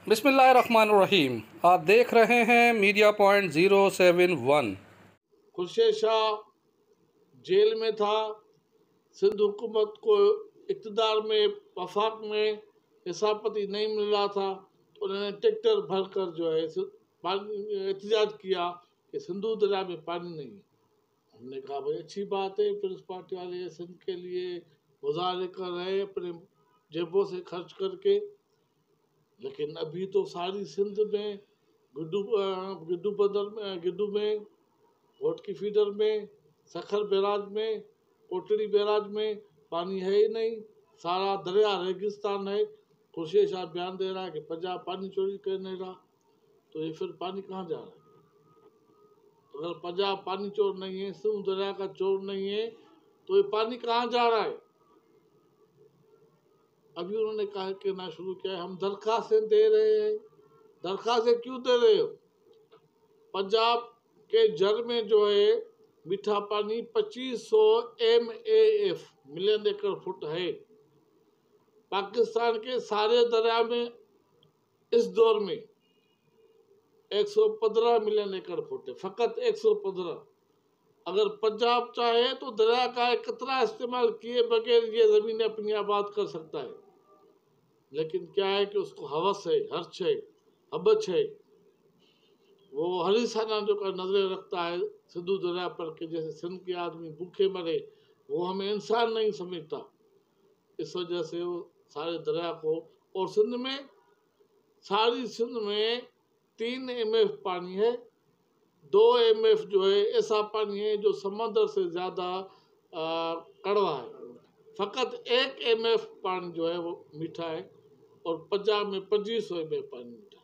بسم اللہ الرحمن الرحیم، آپ دیکھ رہے ہیں media point 071۔ Khurshid Shah jail میں تھا، سندھ حکومت کو اقتدار میں وفاق میں حساب پتی نہیں مل رہا تھا، تو انہوں نے ٹریکٹر بھر کر جو ہے احتجاج کیا کہ سندھو دریا میں پانی نہیں ہے۔ ہم نے کہا بھائی اچھی بات ہے، پیپلز پارٹی والے سندھ کے لیے مظاہرے کر رہے ہیں اپنے جیبوں سے خرچ کر کے، لیکن ابھی تو ساری سندھ میں گڈو میں ووٹ کی فیڈر میں، سکھر بیراج میں، کوٹڑی بیراج میں پانی ہے ہی نہیں، سارا دریا ریگستان ہے۔ خورشید شاہ بیان دے رہا ہے کہ پنجاب پانی چوری کر نہیں رہا، تو یہ پھر پانی کہاں جا رہا ہے؟ اگر پنجاب پانی چور نہیں ہے، سندھ دریا کا چور نہیں ہے، تو یہ پانی کہاں جا رہا ہے؟ ابھی انہوں نے کہنا شروع کیا ہے ہم درخواستیں دے رہے ہیں۔ درخواستیں کیوں دے رہے ہو؟ پنجاب کے جھر میں جو ہے میٹھا پانی 2500 MAF ملین ایکڑ فٹ ہے۔ پاکستان کے سارے دریا میں اس دور میں 115 ملین ایکڑ فٹ ہے، فقط 115۔ اگر پنجاب چاہے تو دریا کا ایک قطرہ استعمال کیے بغیر یہ زمینیں اپنی آباد کر سکتا ہے، لیکن کیا ہے کہ اس کو ہوس ہے، ہرچ ہے، حبچ ہے، وہ حریصانہ جو کا نظریں رکھتا ہے سندھو دریا پر کہ جیسے سندھ کے آدمی بھوکے مرے، وہ ہمیں انسان نہیں سمجھتا۔ اس وجہ سے وہ سارے دریا کو، اور ساری سندھ میں 3 MF پانی ہے، 2 MF جو ہے ایسا پانی ہے جو سمندر سے زیادہ کڑوا ہے، فقط 1 MF پانی جو ہے وہ میٹھا ہے، اور پنجاب میں 2500 MF پانی میٹھا ہے۔